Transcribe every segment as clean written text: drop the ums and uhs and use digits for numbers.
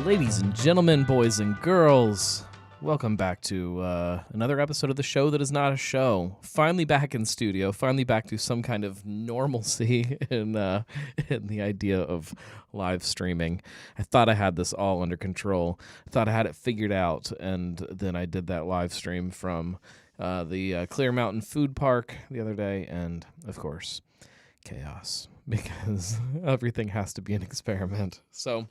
Ladies and gentlemen, boys and girls, welcome back to another episode of the show that is not a show. Finally back in studio, finally back to some kind of normalcy in the idea of live streaming. I thought I had this all under control. I thought I had it figured out, and then I did that live stream from the Clear Mountain Food Park the other day, and of course, chaos, because everything has to be an experiment. So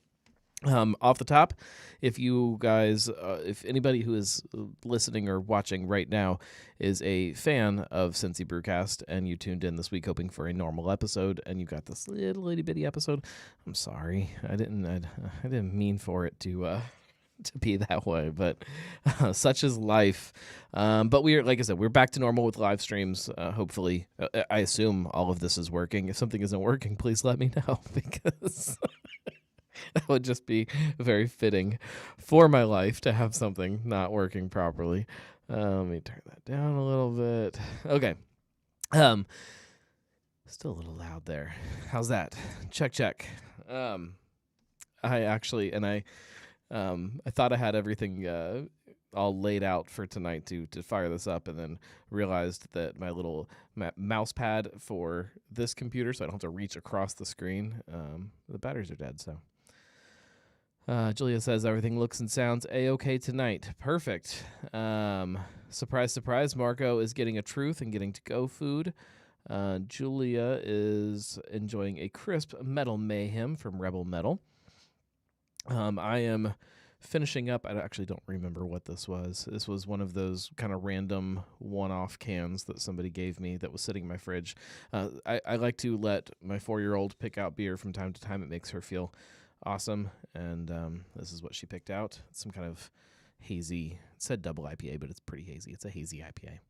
off the top, if you guys, if anybody who is listening or watching right now is a fan of Cincy Brewcast and you tuned in this week hoping for a normal episode and you got this little itty bitty episode, I'm sorry. I didn't mean for it to be that way, but such is life. But we are, like I said, we're back to normal with live streams. Hopefully, I assume all of this is working. If something isn't working, please let me know, because that would just be very fitting for my life to have something not working properly. Let me turn that down a little bit. Okay. Still a little loud there. How's that? Check. I thought I had everything all laid out for tonight to fire this up, and then realized that my little mouse pad for this computer, so I don't have to reach across the screen, the batteries are dead, so. Julia says everything looks and sounds A-okay tonight. Perfect. Surprise, surprise, Marco is getting a truth and getting to go food. Julia is enjoying a crisp Metal Mayhem from Rebel Metal. I am finishing up. I actually don't remember what this was. This was one of those kind of random one-off cans that somebody gave me that was sitting in my fridge. I like to let my 4-year-old pick out beer from time to time. It makes her feel awesome, and this is what she picked out. It's some kind of hazy, it said double IPA, but it's pretty hazy. It's a hazy IPA.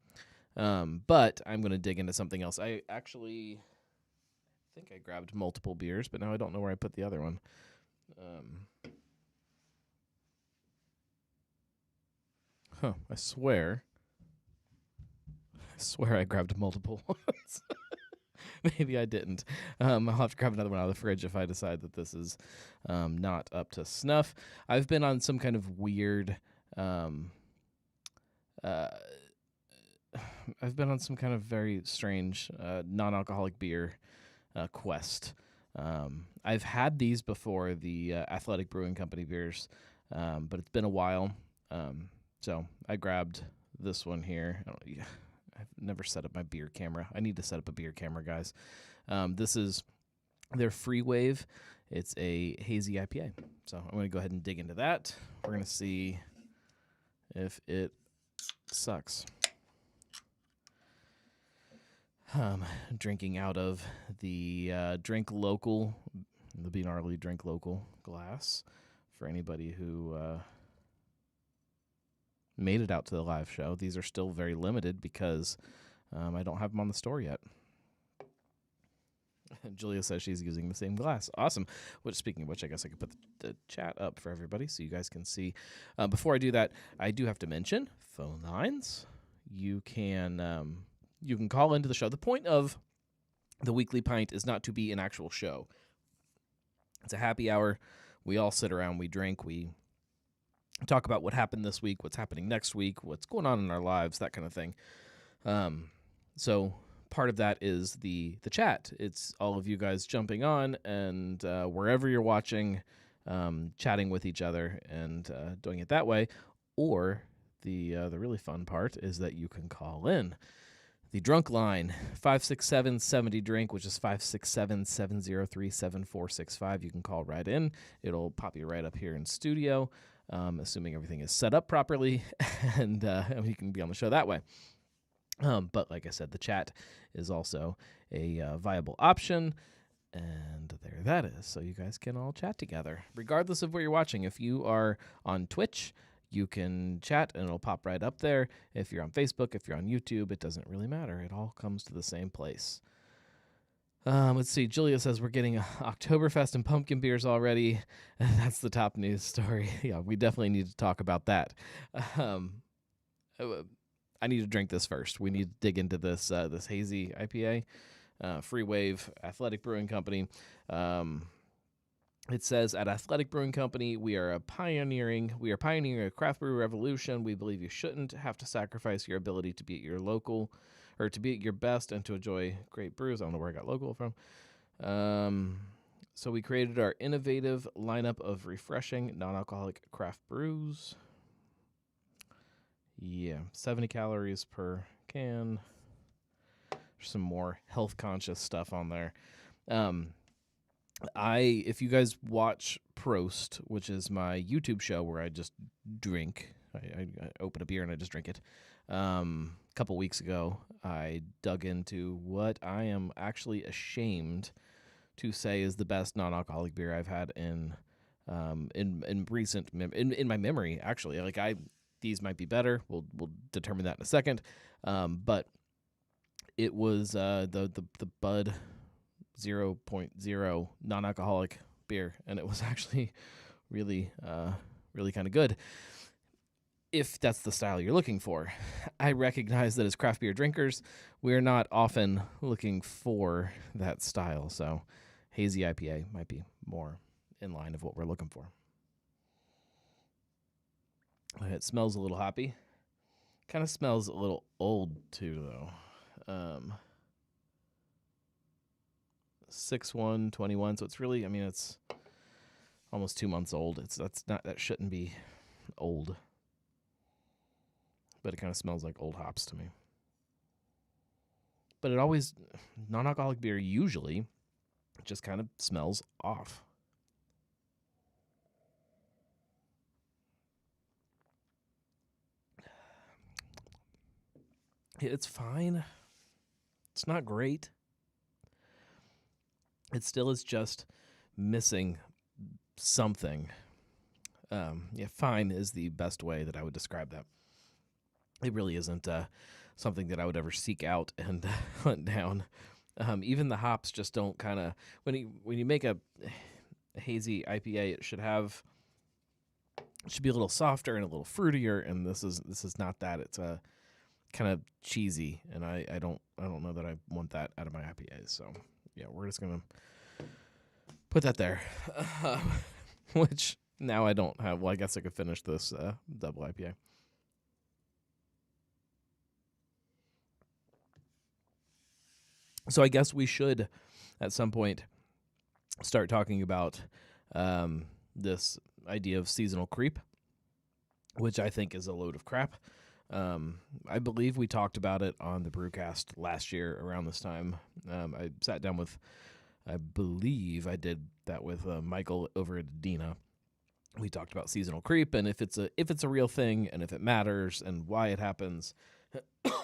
But I'm going to dig into something else. I actually think I grabbed multiple beers, but now I don't know where I put the other one. I swear I grabbed multiple ones. Maybe I didn't. I'll have to grab another one out of the fridge if I decide that this is not up to snuff. I've been on some kind of weird I've been on some kind of very strange non-alcoholic beer quest. I've had these before, the Athletic Brewing Company beers, but it's been a while. So I grabbed this one here. I've never set up my beer camera. I need to set up a beer camera, guys. This is their Free Wave. It's a hazy IPA. So I'm going to go ahead and dig into that. We're going to see if it sucks. Drinking out of the Drink Local, the Be Gnarly Drink Local glass for anybody who made it out to the live show. These are still very limited because I don't have them on the store yet. Julia says she's using the same glass. Awesome. Which, speaking of which, I guess I could put the chat up for everybody so you guys can see. Before I do that, I do have to mention phone lines. You can call into the show. The point of the Weekly Pint is not to be an actual show. It's a happy hour. We all sit around, we drink, we talk about what happened this week, what's happening next week, what's going on in our lives, that kind of thing. So part of that is the chat. It's all of you guys jumping on and wherever you're watching, chatting with each other and doing it that way. Or the really fun part is that you can call in. The drunk line, 567-70-DRINK, which is 567-703-7465. You can call right in. It'll pop you right up here in studio. Assuming everything is set up properly, and you can be on the show that way. But like I said, the chat is also a viable option, and there that is. So you guys can all chat together, regardless of where you're watching. If you are on Twitch, you can chat, and it'll pop right up there. If you're on Facebook, if you're on YouTube, it doesn't really matter. It all comes to the same place. Let's see. Julia says we're getting Oktoberfest and pumpkin beers already. That's the top news story. Yeah, we definitely need to talk about that. I need to drink this first. We need to dig into this this hazy IPA, Free Wave, Athletic Brewing Company. It says at Athletic Brewing Company, we are pioneering a craft brew revolution. We believe you shouldn't have to sacrifice your ability to be at your local, or to be at your best and to enjoy great brews. I don't know where I got local from. So we created our innovative lineup of refreshing non-alcoholic craft brews. Yeah, 70 calories per can. There's some more health conscious stuff on there. If you guys watch Prost, which is my YouTube show where I just drink, I open a beer and I just drink it. A couple weeks ago, I dug into what I am actually ashamed to say is the best non-alcoholic beer I've had in my memory. Actually, these might be better. We'll determine that in a second. But it was the Bud 0.0 non-alcoholic beer, and it was actually really kind of good. If that's the style you're looking for. I recognize that as craft beer drinkers, we're not often looking for that style, so hazy IPA might be more in line of what we're looking for. It smells a little hoppy. Kind of smells a little old too, though. 6/1/21, so it's really, it's almost 2 months old. That shouldn't be old, but it kind of smells like old hops to me. But non-alcoholic beer usually just kind of smells off. It's fine. It's not great. It still is just missing something. Fine is the best way that I would describe that. It really isn't something that I would ever seek out and hunt down. Even the hops just don't kind of, when you make a hazy IPA, it should be a little softer and a little fruitier, and this is not that. It's a kind of cheesy, and I don't know that I want that out of my IPAs. So yeah, we're just gonna put that there. Which now I don't have. Well, I guess I could finish this double IPA. So I guess we should, at some point, start talking about this idea of seasonal creep, which I think is a load of crap. I believe we talked about it on the Brewcast last year around this time. I sat down with, I believe I did that with Michael over at Adina. We talked about seasonal creep and if it's a real thing and if it matters and why it happens.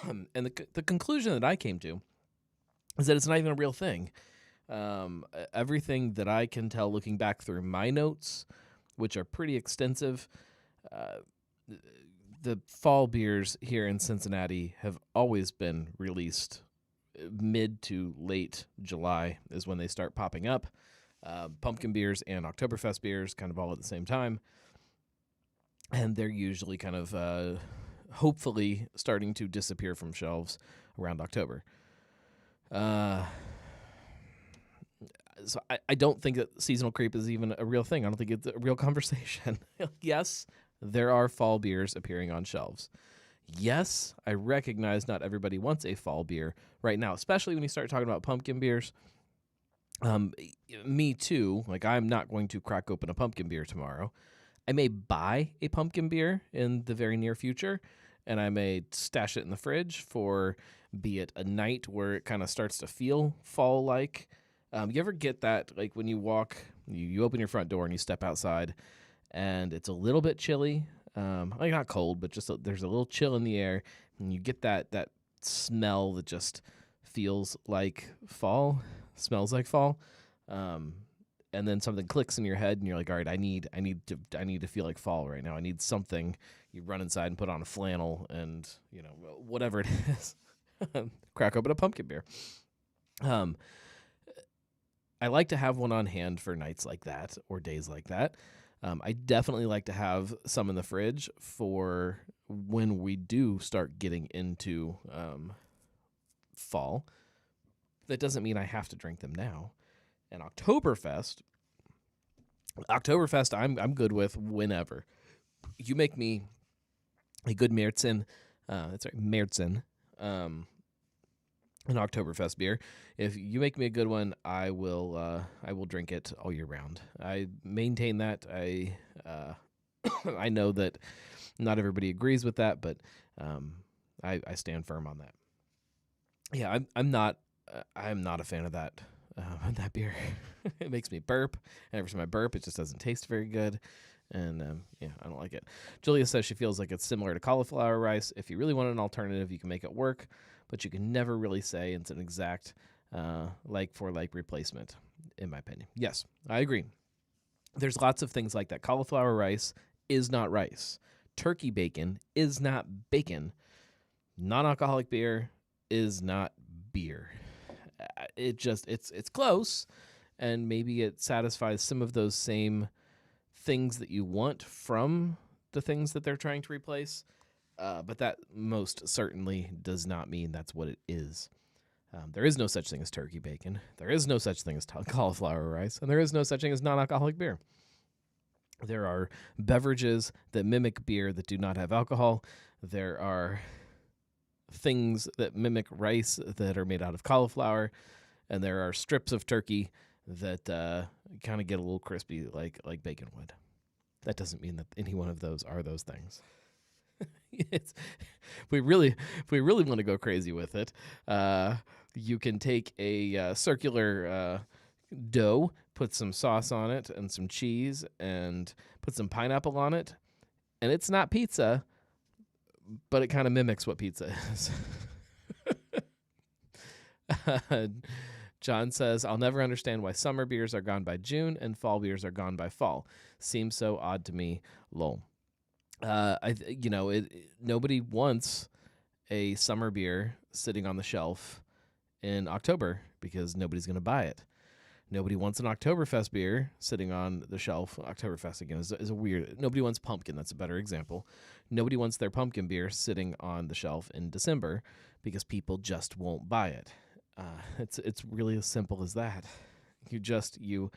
And the conclusion that I came to is that it's not even a real thing. Everything that I can tell looking back through my notes, which are pretty extensive, the fall beers here in Cincinnati have always been released mid to late July is when they start popping up. Pumpkin beers and Oktoberfest beers kind of all at the same time. And they're usually kind of hopefully starting to disappear from shelves around October. So I don't think that seasonal creep is even a real thing. I don't think it's a real conversation. Yes, there are fall beers appearing on shelves. Yes, I recognize not everybody wants a fall beer right now, especially when you start talking about pumpkin beers. Me too. Like, I'm not going to crack open a pumpkin beer tomorrow. I may buy a pumpkin beer in the very near future, and I may stash it in the fridge for, be it a night where it kind of starts to feel fall-like. You ever get that, like when you walk, you open your front door and you step outside, and it's a little bit chilly, like not cold, but just there's a little chill in the air, and you get that smell that just feels like fall, smells like fall, and then something clicks in your head, and you're like, all right, I need to feel like fall right now. I need something. You run inside and put on a flannel, and whatever it is, crack open a pumpkin beer. I like to have one on hand for nights like that or days like that. I definitely like to have some in the fridge for when we do start getting into fall. That doesn't mean I have to drink them now. And Oktoberfest Oktoberfest, I'm good with whenever. You make me a good Märzen, that's right, Märzen, an Oktoberfest beer. If you make me a good one, I will drink it all year round. I maintain that. I know that not everybody agrees with that, but I stand firm on that. Yeah, I'm not a fan of that that beer. It makes me burp, and every time I burp, it just doesn't taste very good. And I don't like it. Julia says she feels like it's similar to cauliflower rice. If you really want an alternative, you can make it work, but you can never really say it's an exact like for like replacement, in my opinion. Yes, I agree. There's lots of things like that. Cauliflower rice is not rice. Turkey bacon is not bacon. Non-alcoholic beer is not beer. It's close, and maybe it satisfies some of those same things that you want from the things that they're trying to replace, but that most certainly does not mean that's what it is. There is no such thing as turkey bacon. There is no such thing as cauliflower rice, and there is no such thing as non-alcoholic beer. There are beverages that mimic beer that do not have alcohol. There are things that mimic rice that are made out of cauliflower, and there are strips of turkey that kind of get a little crispy like bacon would. That doesn't mean that any one of those are those things. If we really want to go crazy with it, you can take a circular dough, put some sauce on it and some cheese, and put some pineapple on it, and it's not pizza, but it kind of mimics what pizza is. John says, I'll never understand why summer beers are gone by June and fall beers are gone by fall. Seems so odd to me. Lol. Nobody wants a summer beer sitting on the shelf in October because nobody's going to buy it. Nobody wants an Oktoberfest beer sitting on the shelf. Oktoberfest, again, is a weird... Nobody wants pumpkin. That's a better example. Nobody wants their pumpkin beer sitting on the shelf in December because people just won't buy it. It's really as simple as that. You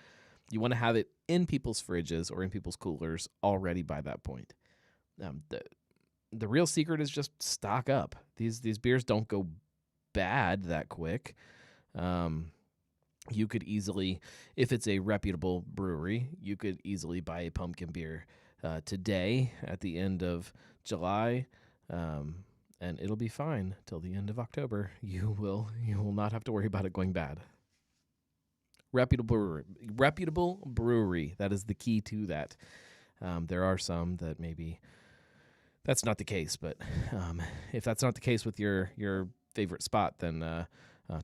want to have it in people's fridges or in people's coolers already by that point. The real secret is just stock up. These beers don't go bad that quick. You could easily, if it's a reputable brewery, you could easily buy a pumpkin beer today at the end of July, and it'll be fine till the end of October. You will not have to worry about it going bad. Reputable brewery. That is the key to that. There are some that maybe that's not the case, but if that's not the case with your favorite spot, then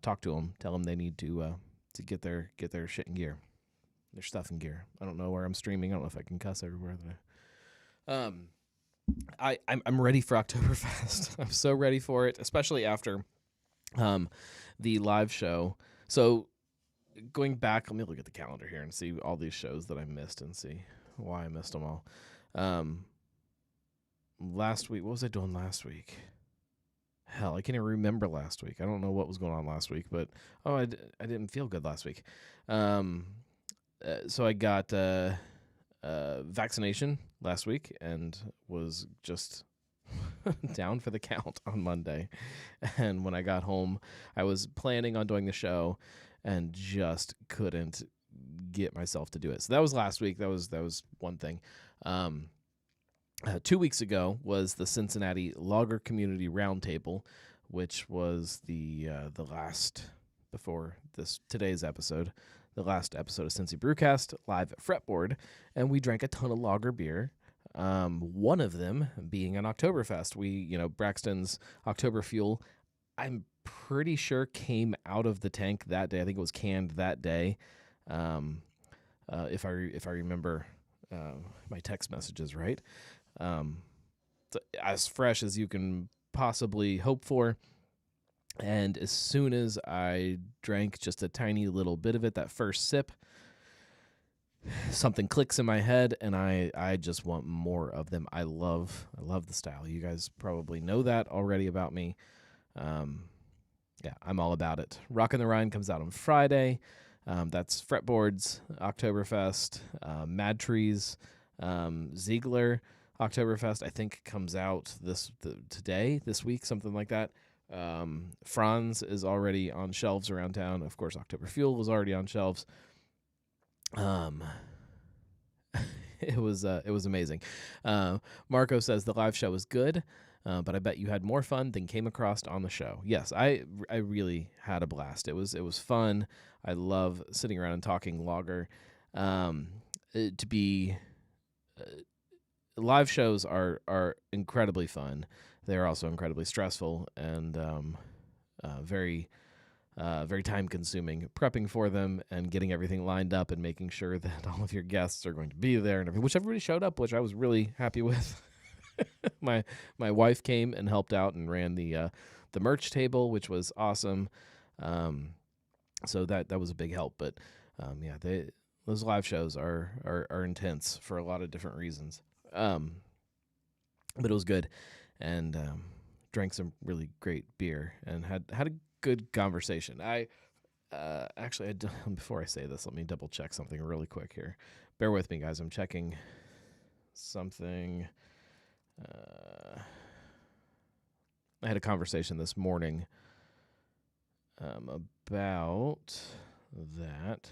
talk to them. Tell them they need to get their shit in gear, their stuff in gear. I don't know where I'm streaming. I don't know if I can cuss everywhere. I'm ready for Oktoberfest. I'm so ready for it, especially after the live show. So going back, let me look at the calendar here and see all these shows that I missed and see why I missed them all. Last week, what was I doing last week? Hell, I can't even remember last week. I don't know what was going on last week, but I didn't feel good last week. So I got vaccination last week and was just down for the count on Monday. And when I got home, I was planning on doing the show and just couldn't get myself to do it. So that was last week. That was one thing. 2 weeks ago was the Cincinnati Lager Community Roundtable, which was the last, before today's episode, the last episode of Cincy Brewcast live at Fretboard, and we drank a ton of lager beer. One of them being an Oktoberfest. Braxton's Oktober Fuel, I'm pretty sure came out of the tank that day. I think it was canned that day. If I remember my text messages right. As fresh as you can possibly hope for. And as soon as I drank just a tiny little bit of it, that first sip, something clicks in my head, and I just want more of them. I love the style. You guys probably know that already about me. Yeah, I'm all about it. Rockin' the Rhine comes out on Friday. That's Fretboards, Oktoberfest, Mad Trees, Ziegler, Oktoberfest, I think comes out this week, something like that. Franz is already on shelves around town. Of course, October Fuel was already on shelves. It was amazing. Marco says the live show was good, but I bet you had more fun than came across on the show. Yes, I really had a blast. It was fun. I love sitting around and talking lager. Live shows are incredibly fun. They are also incredibly stressful and very time consuming. Prepping for them and getting everything lined up and making sure that all of your guests are going to be there and everything, which everybody showed up, which I was really happy with. My wife came and helped out and ran the merch table, which was awesome. So that was a big help. But those live shows are intense for a lot of different reasons. But it was good, and drank some really great beer and had a good conversation. Before I say this, let me double check something really quick here. Bear with me, guys. I'm checking something. I had a conversation this morning about that.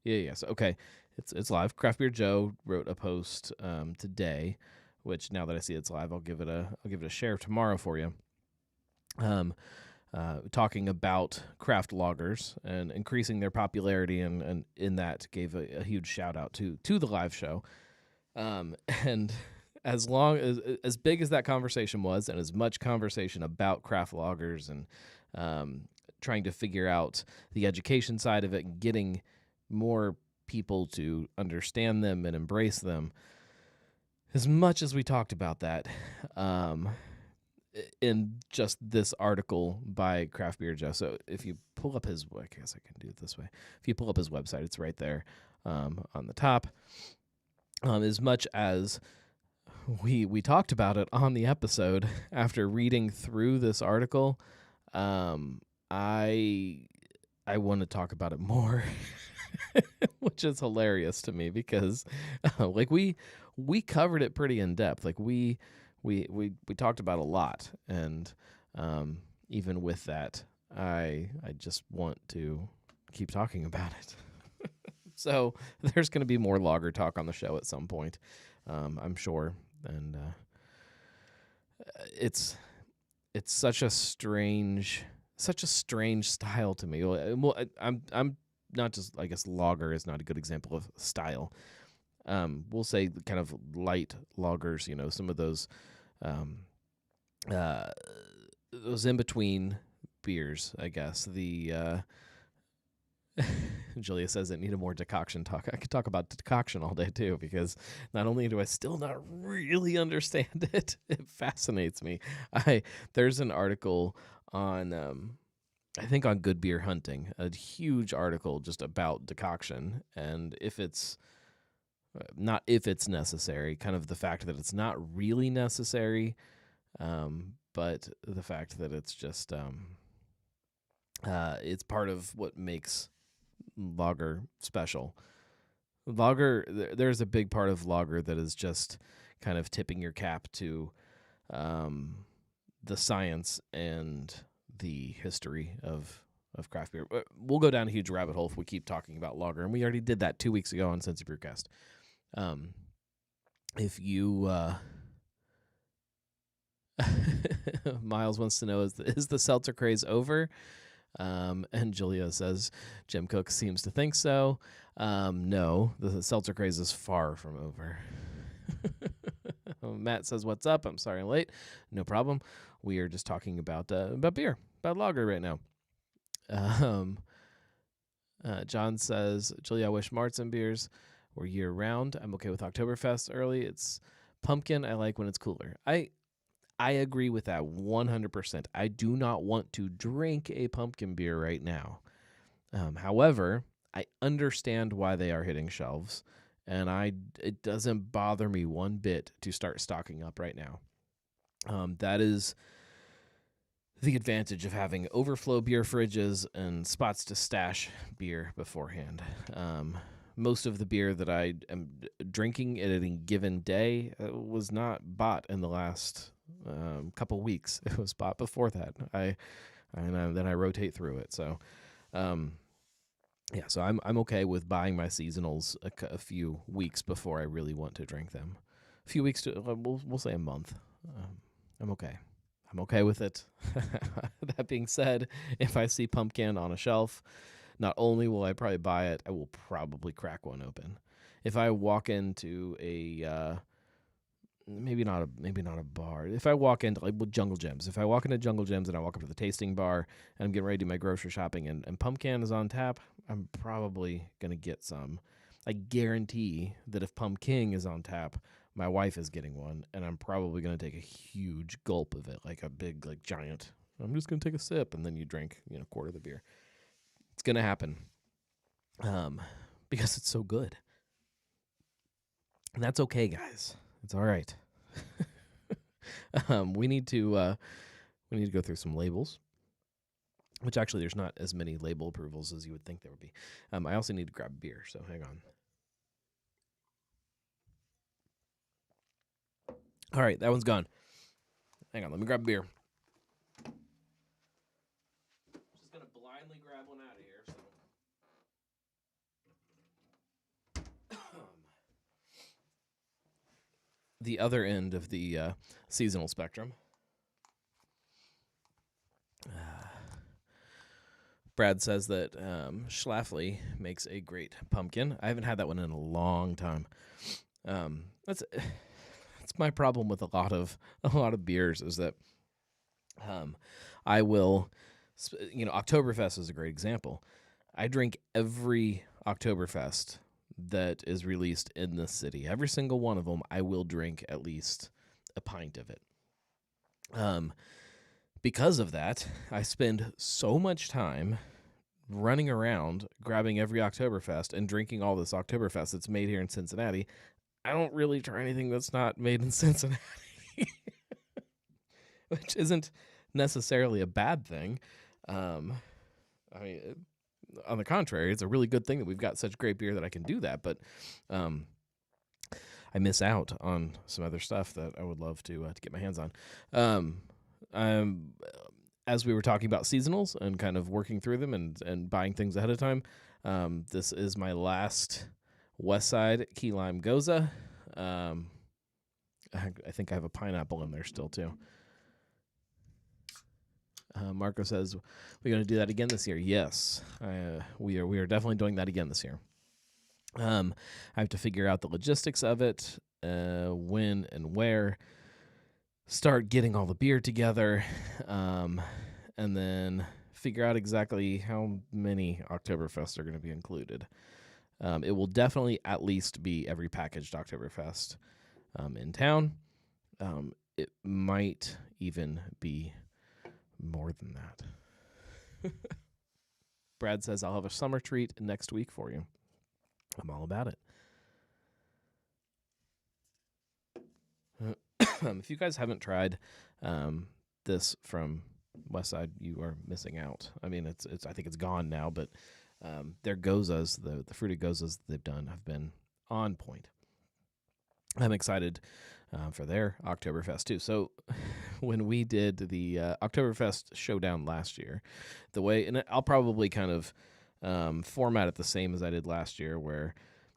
Yes. Okay. It's live. Craft Beer Joe wrote a post today, which now that I see it's live, I'll give it a share tomorrow for you. Talking about craft lagers and increasing their popularity, and in that gave a huge shout out to the live show. And as long as big as that conversation was, and as much conversation about craft lagers and trying to figure out the education side of it and getting more people to understand them and embrace them, as much as we talked about that, in just this article by Craft Beer Joe. So if you pull up his, I guess I can do it this way. If you pull up his website, it's right there on the top. As much as we talked about it on the episode, after reading through this article, I want to talk about it more, which is hilarious to me because like we covered it pretty in depth. Like we talked about a lot, and even with that, I just want to keep talking about it. So there's going to be more lager talk on the show at some point, I'm sure, and it's such a strange style to me. Well, I'm not just, I guess lager is not a good example of style. We'll say kind of light lagers, some of those in between beers, I guess. The Julia says it need a more decoction talk. I could talk about decoction all day too, because not only do I still not really understand it, it fascinates me. There's an article on I think on Good Beer Hunting, a huge article just about decoction, and if it's necessary, kind of the fact that it's not really necessary, but the fact that it's just it's part of what makes lager special. Lager, there's a big part of lager that is just kind of tipping your cap to the science and the history of craft beer. We'll go down a huge rabbit hole if we keep talking about lager, and we already did that 2 weeks ago on Cincy Brewcast. If you Miles wants to know, is the seltzer craze over? And Julia says Jim Cook seems to think so. No, the seltzer craze is far from over. Matt says, "What's up? I'm sorry I'm late. No problem. We are just talking about beer, about lager right now." John says, "Julia, I wish Martzen beers were year round. I'm okay with Oktoberfest early. It's pumpkin. I like when it's cooler." I agree with that 100%. I do not want to drink a pumpkin beer right now. However, I understand why they are hitting shelves, and it doesn't bother me one bit to start stocking up right now. the advantage of having overflow beer fridges and spots to stash beer beforehand. Most of the beer that I am drinking at any given day was not bought in the last couple weeks. It was bought before that. Then I rotate through it. So, so I'm okay with buying my seasonals a few weeks before I really want to drink them. A few weeks to we'll say a month. I'm okay. I'm okay with it. That being said, if I see pumpkin on a shelf, not only will I probably buy it, I will probably crack one open. If I walk into a maybe not a bar. If I walk into Jungle Gems, if I walk into Jungle Gems and I walk up to the tasting bar and I'm getting ready to do my grocery shopping and pumpkin is on tap, I'm probably gonna get some. I guarantee that if pumpkin is on tap, my wife is getting one, and I'm probably going to take a huge gulp of it, like a big, giant. I'm just going to take a sip, and then you drink, a quarter of the beer. It's going to happen because it's so good. And that's okay, guys. It's all right. We need to go through some labels, which actually there's not as many label approvals as you would think there would be. I also need to grab beer, so hang on. All right, that one's gone. Hang on, let me grab a beer. Just going to blindly grab one out of here. So. The other end of the seasonal spectrum. Brad says that Schlafly makes a great pumpkin. I haven't had that one in a long time. That's my problem with a lot of beers is that I will, Oktoberfest is a great example. I drink every Oktoberfest that is released in this city. Every single one of them, I will drink at least a pint of it. Because of that, I spend so much time running around grabbing every Oktoberfest and drinking all this Oktoberfest that's made here in Cincinnati. I don't really try anything that's not made in Cincinnati, which isn't necessarily a bad thing. On the contrary, it's a really good thing that we've got such great beer that I can do that. But I miss out on some other stuff that I would love to get my hands on. As we were talking about seasonals and kind of working through them and buying things ahead of time, this is my last Westside Key Lime Goza. I think I have a pineapple in there still too. Marco says we're going to do that again this year. Yes, we are definitely doing that again this year. I have to figure out the logistics of it, when and where. Start getting all the beer together, and then figure out exactly how many Oktoberfests are going to be included. It will definitely at least be every packaged Oktoberfest in town. It might even be more than that. Brad says, I'll have a summer treat next week for you. I'm all about it. If you guys haven't tried this from Westside, you are missing out. I mean, it's I think it's gone now, but their gozas, the fruited gozas they've done have been on point. I'm excited for their Oktoberfest too. So when we did the Oktoberfest showdown last year, the way, and I'll probably kind of format it the same as I did last year, where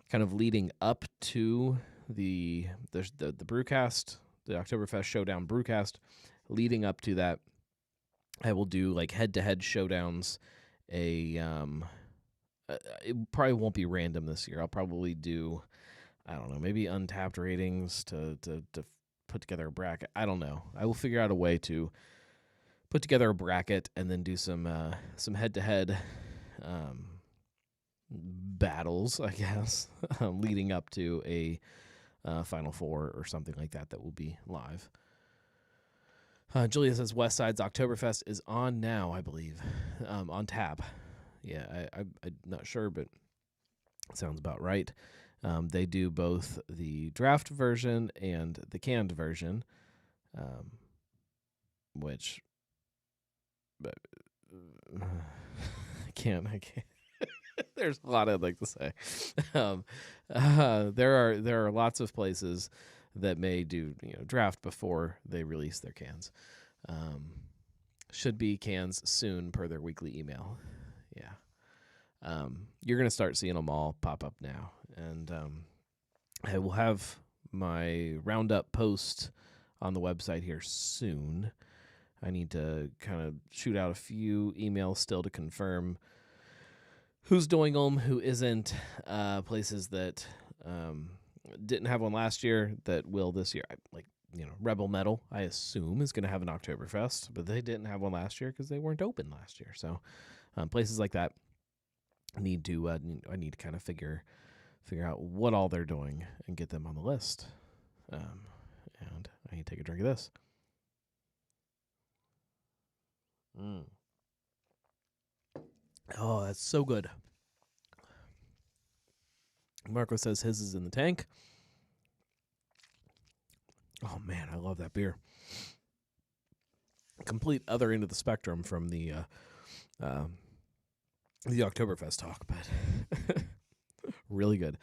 kind of leading up to the brewcast, the Oktoberfest showdown brewcast, leading up to that, I will do like head-to-head showdowns. It probably won't be random this year. I'll probably do, I don't know, maybe untapped ratings to put together a bracket. I don't know. I will figure out a way to put together a bracket and then do some head-to-head battles, I guess, leading up to a Final Four or something like that will be live. Julia says Westside's Oktoberfest is on now, I believe, on tap. Yeah, I'm not sure, but it sounds about right. They do both the draft version and the canned version, which I can't. There's a lot I'd like to say. There are lots of places that may do draft before they release their cans. Should be cans soon per their weekly email. Yeah. You're gonna start seeing them all pop up now, and I will have my roundup post on the website here soon. I need to kind of shoot out a few emails still to confirm who's doing them, who isn't, places that didn't have one last year that will this year. Like, Rebel Metal, I assume, is going to have an Oktoberfest, but they didn't have one last year because they weren't open last year. So places like that I need to kind of figure out what all they're doing and get them on the list. And I need to take a drink of this. Oh, that's so good. Marco says his is in the tank. Oh, man, I love that beer. Complete other end of the spectrum from the Oktoberfest talk, but really good.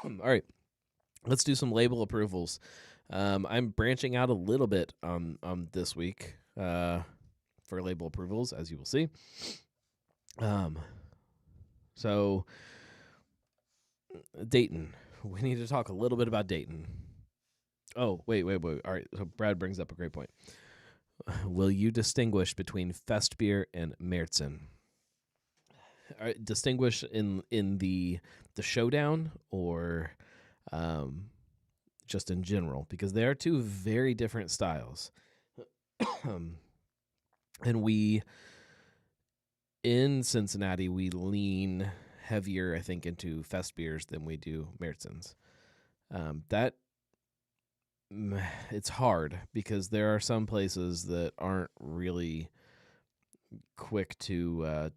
All right, let's do some label approvals. I'm branching out a little bit on this week for label approvals, as you will see. So Dayton, we need to talk a little bit about Dayton. Oh, wait. All right, so Brad brings up a great point. Will you distinguish between Fest beer and Märzen? Distinguish in the showdown or just in general? Because they are two very different styles. And in Cincinnati, we lean heavier, I think, into Fest beers than we do Märzens. It's hard because there are some places that aren't really quick to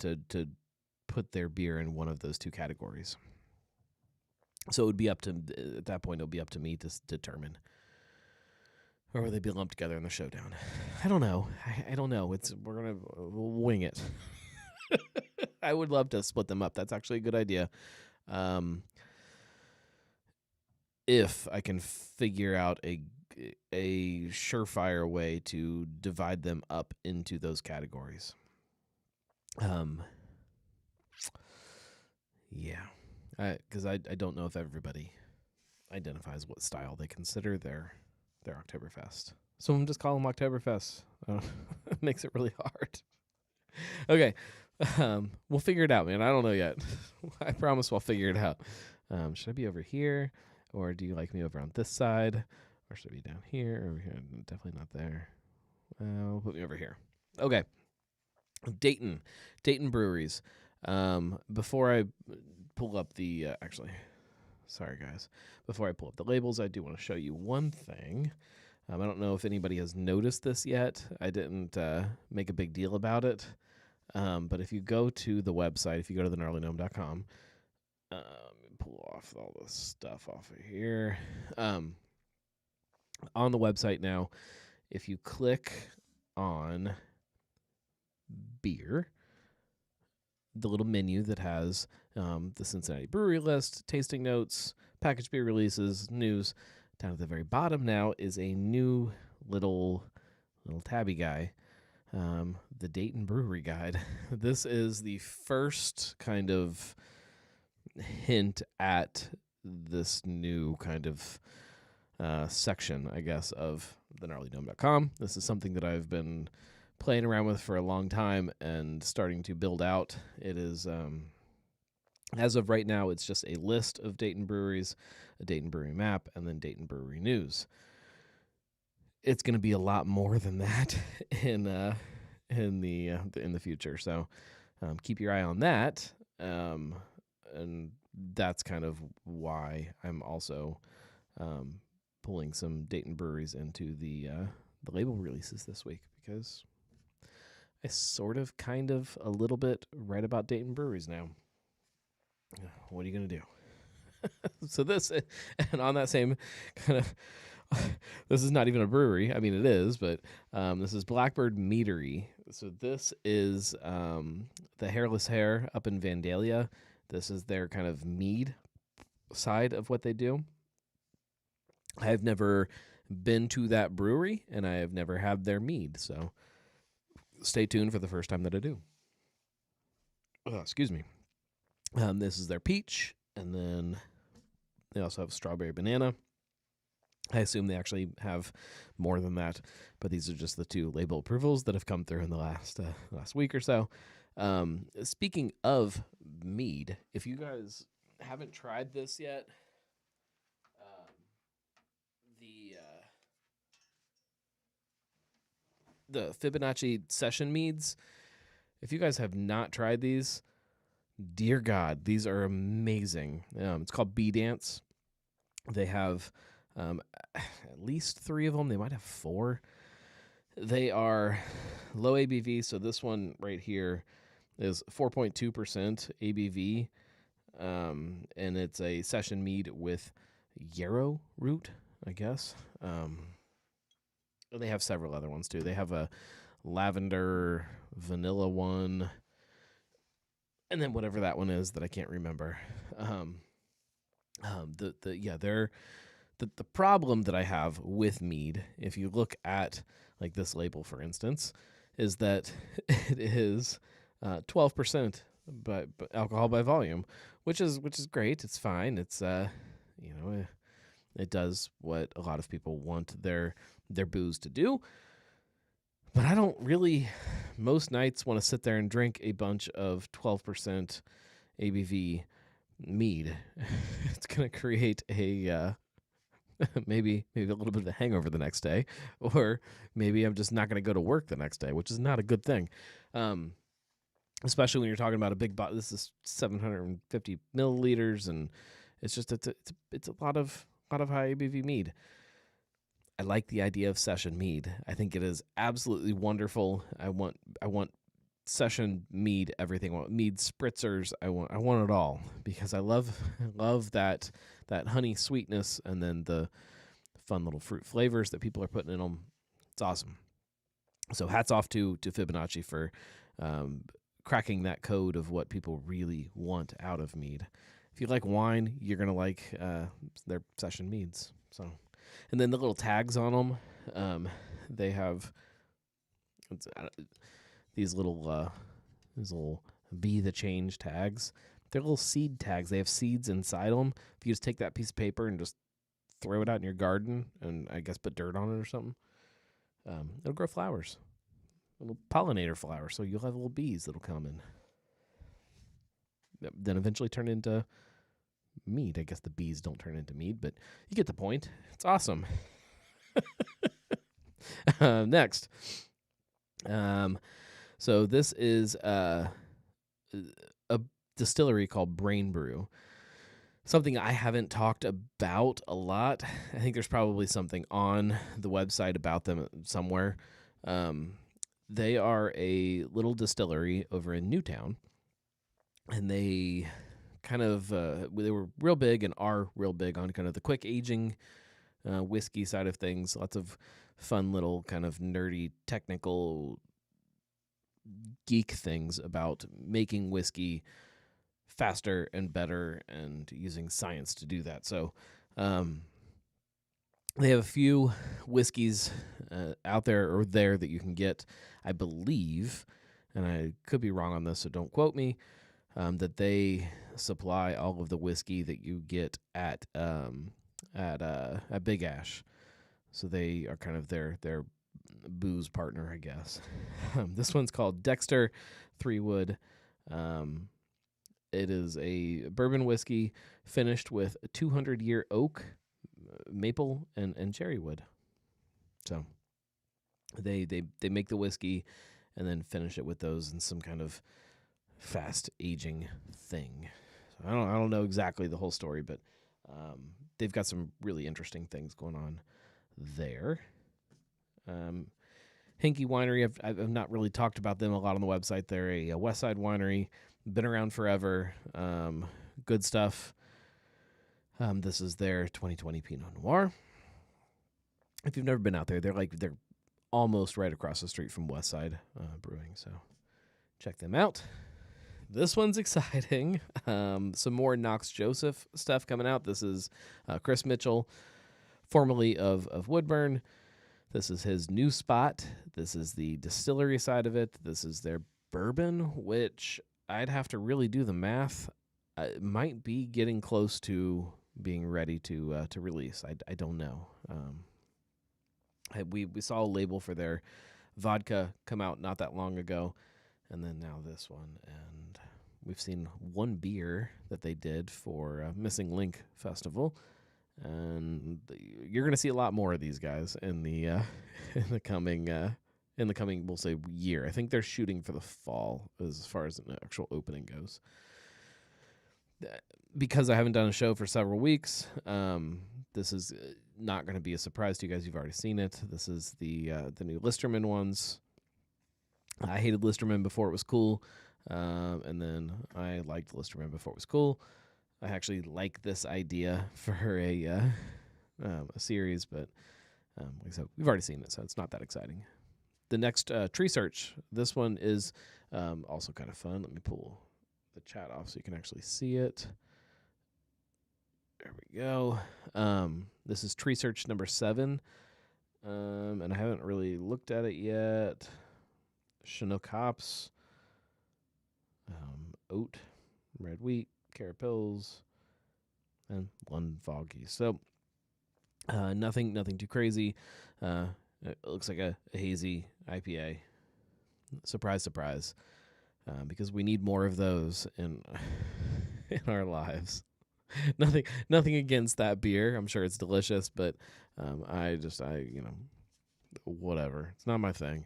put their beer in one of those two categories. So it would be up to, at that point, it'll be up to me to determine. Or will they be lumped together in the showdown? I don't know. I don't know. We'll wing it. I would love to split them up. That's actually a good idea. If I can figure out a surefire way to divide them up into those categories. Yeah. Because I don't know if everybody identifies what style they consider their Oktoberfest. So I'm just calling them Oktoberfest. It makes it really hard. Okay. We'll figure it out, man. I don't know yet. I promise we'll figure it out. Should I be over here? Or do you like me over on this side? Or should I be down here? Over here? Definitely not there. We'll put me over here. Okay. Dayton breweries. Before I pull up the... sorry, guys. Before I pull up the labels, I do want to show you one thing. I don't know if anybody has noticed this yet. I didn't make a big deal about it. But if you go to the website, if you go to thegnarlygnome.com, pull off all this stuff off of here. On the website now, if you click on beer, the little menu that has the Cincinnati Brewery List, tasting notes, packaged beer releases, news, down at the very bottom now is a new little tabby guy. The Dayton Brewery Guide. This is the first kind of hint at this new kind of section, I guess, of thegnarlygnome.com. This is something that I've been playing around with for a long time and starting to build out. It is, as of right now, it's just a list of Dayton breweries, a Dayton brewery map, and then Dayton brewery news. It's going to be a lot more than that in the future. So keep your eye on that. And that's kind of why I'm also pulling some Dayton breweries into the label releases this week, because I sort of, kind of, a little bit write about Dayton breweries now. What are you going to do? So this, and on that same kind of, this is not even a brewery. I mean, it is, but this is Blackbird Meadery. So this is the Hairless Hare up in Vandalia. This is their kind of mead side of what they do. I've never been to that brewery, and I have never had their mead. So stay tuned for the first time that I do. Oh, excuse me. This is their peach, and then they also have strawberry banana. I assume they actually have more than that, but these are just the 2 label approvals that have come through in the last week or so. Speaking of mead, if you guys haven't tried this yet, the Fibonacci session meads, if you guys have not tried these, dear God, these are amazing. It's called Bee Dance. They have at least 3 of them. They might have 4. They are low ABV. So this one right here is 4.2% ABV. And it's a session mead with yarrow root, I guess. They have several other ones too. They have a lavender vanilla one, and then whatever that one is that I can't remember. The problem that I have with mead, if you look at like this label, for instance, is that it is 12% by alcohol by volume, which is great. It's fine. It's it does what a lot of people want their booze to do. But I don't really, most nights, want to sit there and drink a bunch of 12% ABV mead. It's going to create a maybe a little bit of a hangover the next day, or maybe I'm just not going to go to work the next day, which is not a good thing. Especially when you're talking about a big bottle. This is 750 milliliters, and it's a lot of high ABV mead. I like the idea of session mead. I think it is absolutely wonderful. I want session mead, everything. I want mead spritzers. I want it all, because I love that honey sweetness, and then the fun little fruit flavors that people are putting in them. It's awesome. So hats off to Fibonacci for cracking that code of what people really want out of mead. If you like wine, you're going to like their session meads. So, and then the little tags on them, they have these little be the change tags. They're little seed tags. They have seeds inside them. If you just take that piece of paper and just throw it out in your garden, and I guess put dirt on it or something, it'll grow flowers, little pollinator flowers. So you'll have little bees that'll come in. Then eventually turn into mead. I guess the bees don't turn into mead, but you get the point. It's awesome. Next. So this is a distillery called Brain Brew. Something I haven't talked about a lot. I think there's probably something on the website about them somewhere. They are a little distillery over in Newtown, and they kind of they were real big and are real big on kind of the quick aging whiskey side of things. Lots of fun little kind of nerdy technical geek things about making whiskey faster and better and using science to do that. So they have a few whiskeys out there or there that you can get, I believe, and I could be wrong on this, so don't quote me, that they supply all of the whiskey that you get at Big Ash. So they are kind of their booze partner, I guess. This one's called Dexter 3-Wood. It is a bourbon whiskey finished with a 200-year oak, maple, and cherry wood. So they make the whiskey and then finish it with those in some kind of fast aging thing. So I don't know exactly the whole story, but they've got some really interesting things going on there. Hinky Winery, I've not really talked about them a lot on the website. They're a West Side winery, been around forever. Good stuff. This is their 2020 Pinot Noir. If you've never been out there, they're almost right across the street from Westside Brewing. So check them out. This one's exciting. Some more Knox Joseph stuff coming out. This is Chris Mitchell, formerly of Woodburn. This is his new spot. This is the distillery side of it. This is their bourbon, which I'd have to really do the math. It might be getting close to being ready to release. I don't know. We saw a label for their vodka come out not that long ago, and then now this one. And we've seen one beer that they did for Missing Link Festival. And you're going to see a lot more of these guys in the coming we'll say year. I think they're shooting for the fall as far as an actual opening goes. Because I haven't done a show for several weeks, this is not going to be a surprise to you guys. You've already seen it. This is the new Listerman ones. I hated Listerman before it was cool, and then I liked Listerman before it was cool. I actually like this idea for a series, but like I said, we've already seen it, so it's not that exciting. The next Tree Search, this one is also kind of fun. Let me pull the chat off so you can actually see it. There we go. This is Tree Search number 7, and I haven't really looked at it yet. Chinook hops, oat, red wheat, carapils, and London foggy. So nothing too crazy. It looks like a hazy IPA. Surprise, surprise. Because we need more of those in in our lives. Nothing against that beer. I'm sure it's delicious, but whatever. It's not my thing.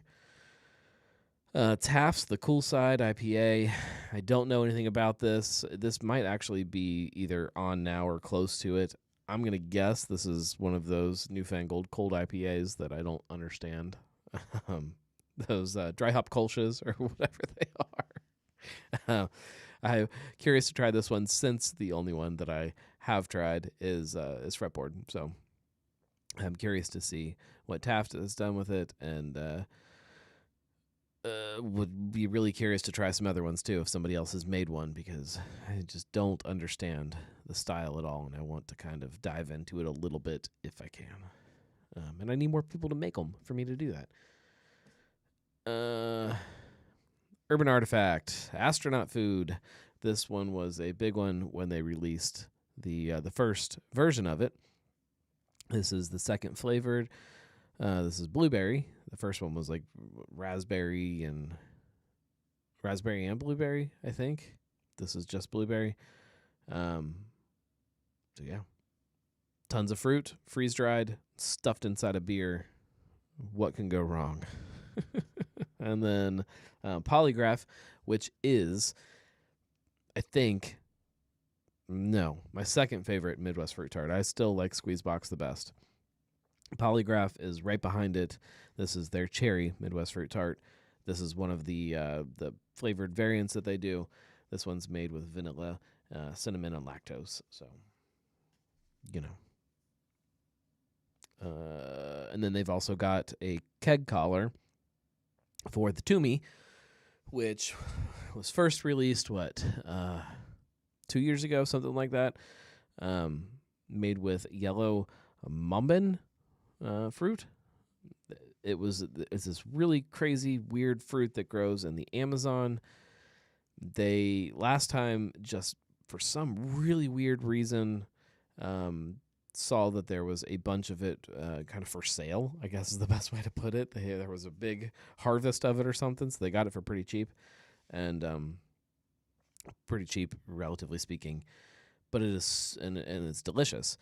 Taft's the Cool Side IPA. I don't know anything about this. This might actually be either on now or close to it. I'm going to guess this is one of those newfangled cold IPAs that I don't understand. Those dry hop Kolsch's or whatever they are. I'm curious to try this one since the only one that I have tried is Fretboard. So I'm curious to see what Taft has done with it, and would be really curious to try some other ones too if somebody else has made one, because I just don't understand the style at all, and I want to kind of dive into it a little bit if I can. And I need more people to make them for me to do that. Urban Artifact, Astronaut Food. This one was a big one when they released the first version of it. This is the second flavored. This is blueberry. The first one was like raspberry and blueberry, I think. This is just blueberry. So yeah. Tons of fruit, freeze-dried, stuffed inside a beer. What can go wrong? And then Polygraph, which is, I think, my second favorite Midwest fruit tart. I still like Squeezebox the best. Polygraph is right behind it. This is their cherry Midwest fruit tart. This is one of the flavored variants that they do. This one's made with vanilla, cinnamon, and lactose. So, and then they've also got a keg collar for the Toomey, which was first released 2 years ago, something like that. Made with yellow mumbin fruit. It's this really crazy, weird fruit that grows in the Amazon. They last time, just for some really weird reason, saw that there was a bunch of it kind of for sale, I guess is the best way to put it. There was a big harvest of it or something, so they got it for pretty cheap. And pretty cheap, relatively speaking. But it is, and it's delicious.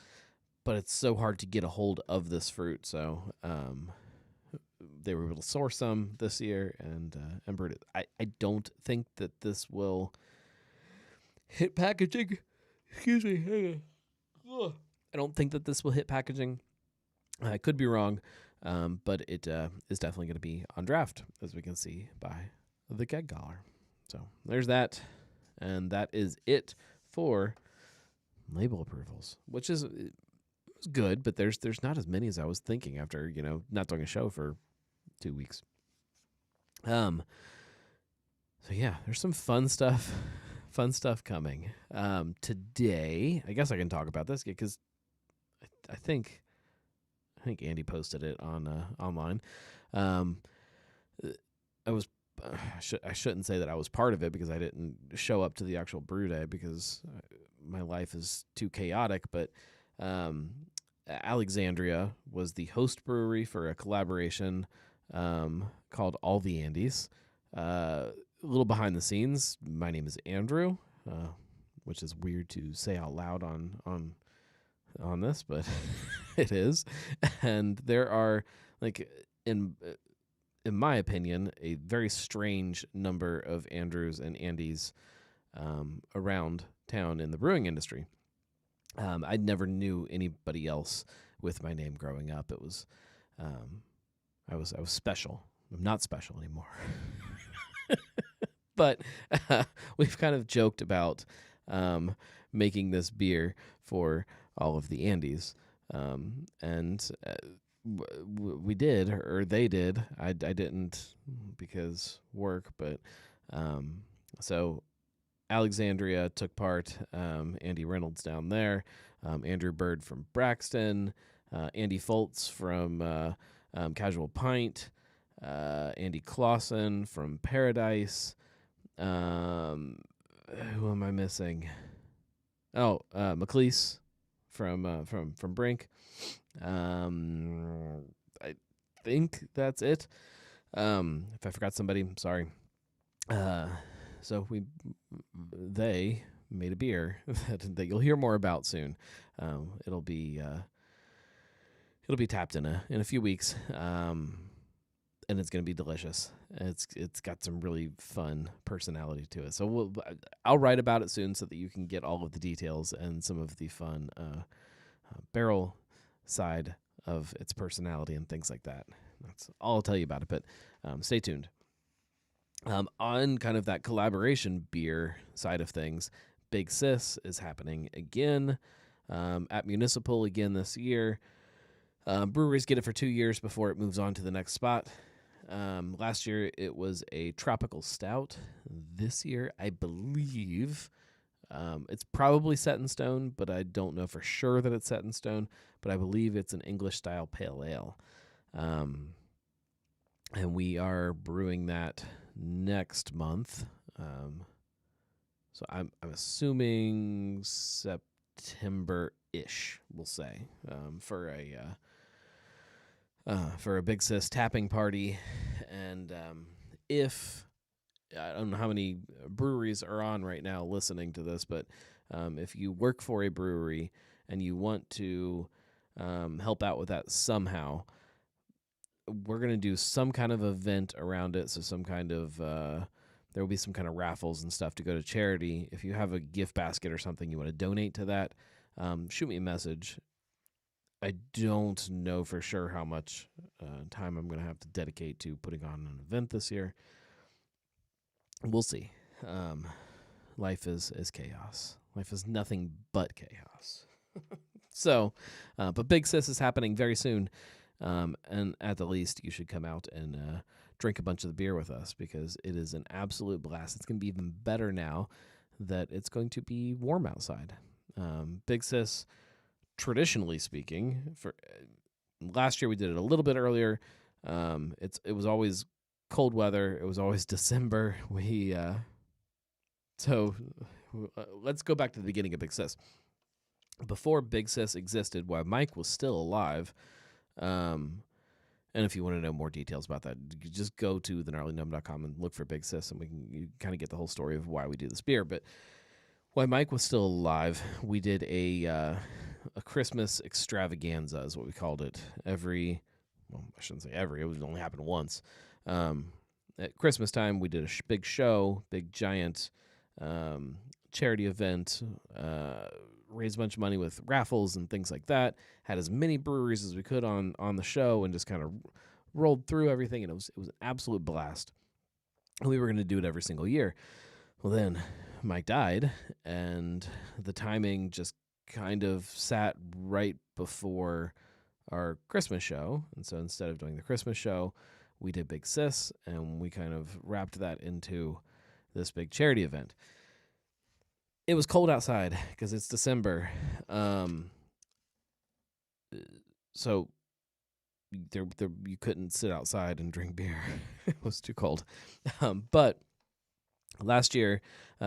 But it's so hard to get a hold of this fruit, so they were able to source some this year and brewed it. I don't think that this will hit packaging. Excuse me. I don't think that this will hit packaging. I could be wrong, but it is definitely going to be on draft, as we can see by the keg collar. So there's that, and that is it for label approvals, which is good, but there's not as many as I was thinking after not doing a show for 2 weeks. So yeah, there's some fun stuff coming. Today, I guess I can talk about this because I think Andy posted it on online. I was I shouldn't say that I was part of it because I didn't show up to the actual brew day because my life is too chaotic. But Alexandria was the host brewery for a collaboration called All the Andes. A little behind the scenes, my name is Andrew, which is weird to say out loud on this, but it is. And there are, like, in my opinion, a very strange number of Andrews and Andys around town in the brewing industry. I never knew anybody else with my name growing up. It was, I was special. I'm not special anymore. But we've kind of joked about making this beer for all of the Andys, and we did, or they did. I didn't because work, but so Alexandria took part. Andy Reynolds down there, Andrew Bird from Braxton, Andy Foltz from Casual Pint, Andy Clausen from Paradise. Who am I missing? Oh, McLeese from Brink. I think that's it. If I forgot somebody, I'm sorry. So they made a beer that you'll hear more about soon. It'll be tapped in a few weeks. And it's going to be delicious. It's got some really fun personality to it. So I'll write about it soon so that you can get all of the details and some of the fun barrel side of its personality and things like that. That's all I'll tell you about it, but stay tuned. On kind of that collaboration beer side of things, Big Sis is happening again at Municipal again this year. Breweries get it for 2 years before it moves on to the next spot. Last year it was a tropical stout. This year, I believe, it's probably set in stone, but I don't know for sure that it's set in stone. But I believe it's an English style pale ale, and we are brewing that next month. So I'm assuming September-ish, we'll say, for a Big Sis tapping party. And if I don't know how many breweries are on right now listening to this, but if you work for a brewery and you want to help out with that somehow, we're going to do some kind of event around it. So some kind of there will be some kind of raffles and stuff to go to charity. If you have a gift basket or something you want to donate to that, shoot me a message. I don't know for sure how much time I'm going to have to dedicate to putting on an event this year. We'll see. Life is chaos. Life is nothing but chaos. So, but Big Sis is happening very soon. And at the least, you should come out and drink a bunch of the beer with us because it is an absolute blast. It's going to be even better now that it's going to be warm outside. Big Sis, traditionally speaking, for last year we did it a little bit earlier. It was always cold weather. It was always December. So let's go back to the beginning of Big Sis. Before Big Sis existed, while Mike was still alive, and if you want to know more details about that, you just go to thegnarlygnome.com and look for Big Sis, and you kind of get the whole story of why we do this beer. But while Mike was still alive, we did a Christmas extravaganza, is what we called it. I shouldn't say every. It would only happen once. At Christmas time, we did a big show, big giant charity event. Raised a bunch of money with raffles and things like that. Had as many breweries as we could on the show, and just kind of rolled through everything. And it was an absolute blast. And we were going to do it every single year. Well, then Mike died, and the timing just kind of sat right before our Christmas show. And so instead of doing the Christmas show, we did Big Sis, and we kind of wrapped that into this big charity event. It was cold outside because it's December. So there you couldn't sit outside and drink beer. It was too cold. But last year,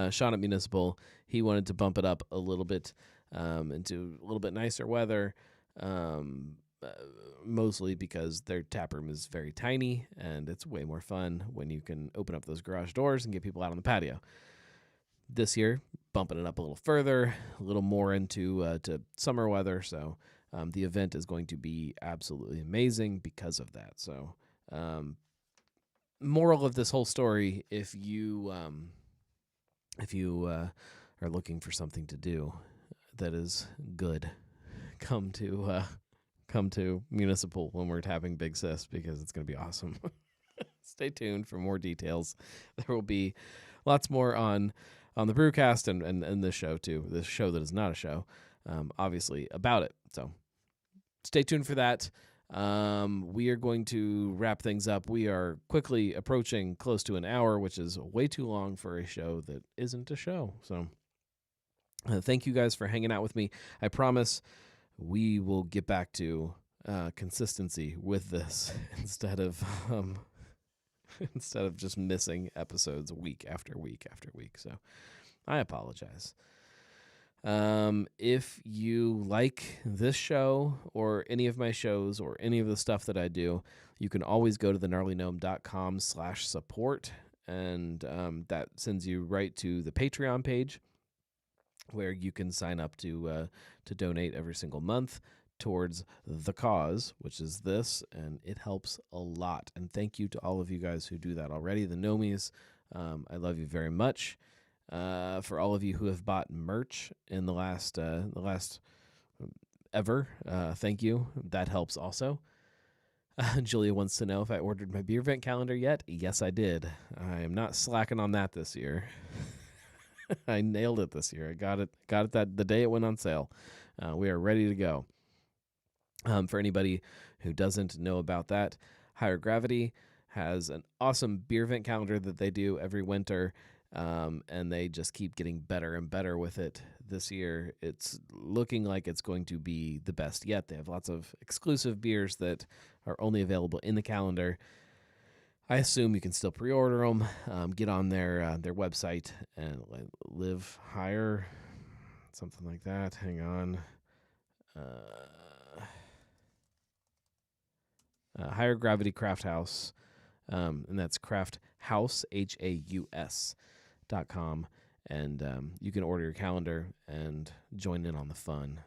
Sean at Municipal, he wanted to bump it up a little bit into a little bit nicer weather, mostly because their tap room is very tiny, and it's way more fun when you can open up those garage doors and get people out on the patio. This year, bumping it up a little further, a little more into to summer weather, so the event is going to be absolutely amazing because of that. So, moral of this whole story: if you are looking for something to do that is good, come to Municipal when we're tapping Big Sis, because it's going to be awesome. Stay tuned for more details. There will be lots more on the Brewcast and this show too. This show that is not a show, obviously, about it. So stay tuned for that. We are going to wrap things up. We are quickly approaching close to an hour, which is way too long for a show that isn't a show. So thank you guys for hanging out with me. I promise we will get back to consistency with this instead of just missing episodes week after week after week. So I apologize. If you like this show or any of my shows or any of the stuff that I do, you can always go to thegnarlygnome.com/support, and that sends you right to the Patreon page, where you can sign up to donate every single month towards the cause, which is this, and it helps a lot. And thank you to all of you guys who do that already, the Nomies. I love you very much. For all of you who have bought merch in the last ever, thank you. That helps also. Julia wants to know if I ordered my beer vent calendar yet. Yes, I did. I am not slacking on that this year. I nailed it this year. I got it the day it went on sale. We are ready to go. For anybody who doesn't know about that, Higher Gravity has an awesome beer vent calendar that they do every winter, and they just keep getting better and better with it. This year, it's looking like it's going to be the best yet. They have lots of exclusive beers that are only available in the calendar. I assume you can still pre-order them. Get on their website and live higher, something like that. Hang on. Higher Gravity Craft House, and that's Craft House, HAUS.com, and you can order your calendar and join in on the fun.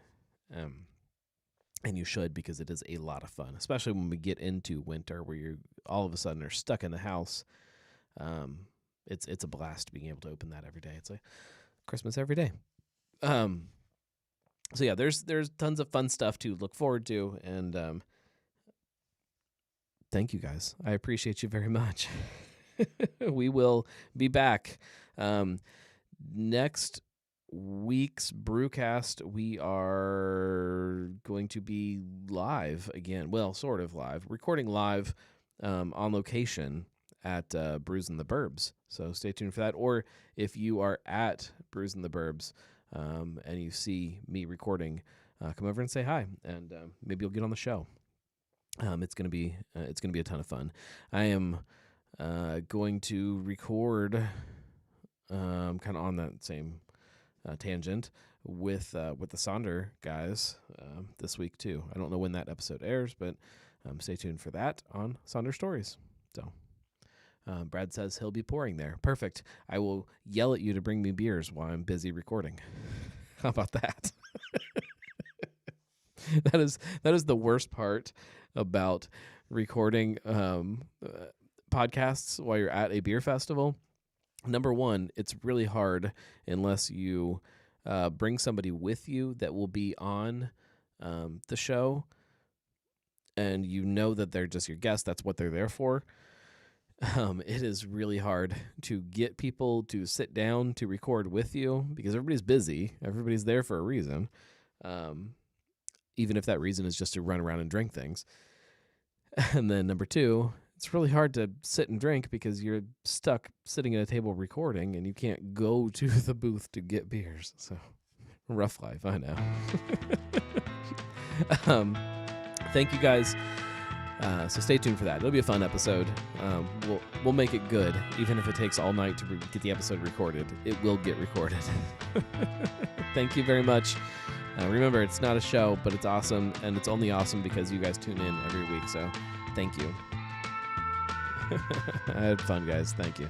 And you should, because it is a lot of fun, especially when we get into winter where you all of a sudden are stuck in the house. It's a blast being able to open that every day. It's like Christmas every day. So yeah, there's tons of fun stuff to look forward to, and thank you guys. I appreciate you very much. We will be back next week's Brewcast. We are going to be live again. Well, sort of live, recording live on location at Brews in the Burbs. So stay tuned for that. Or if you are at Brews in the Burbs and you see me recording, come over and say hi, and maybe you'll get on the show. It's gonna be a ton of fun. I am going to record kind of on that same tangent with the Sonder guys this week too. I don't know when that episode airs, but stay tuned for that on Sonder Stories. So Brad says he'll be pouring there. Perfect. I will yell at you to bring me beers while I'm busy recording. How about that? That is the worst part about recording podcasts while you're at a beer festival. Number one, it's really hard unless you bring somebody with you that will be on the show, and you know that they're just your guest. That's what they're there for. It is really hard to get people to sit down to record with you because everybody's busy. Everybody's there for a reason, even if that reason is just to run around and drink things. And then number two, it's really hard to sit and drink because you're stuck sitting at a table recording and you can't go to the booth to get beers. So rough life, I know. Thank you guys. So stay tuned for that. It'll be a fun episode. We'll make it good, even if it takes all night to get the episode recorded. It will get recorded. Thank you very much. Remember, it's not a show, but it's awesome, and it's only awesome because you guys tune in every week. So thank you. I had fun, guys. Thank you.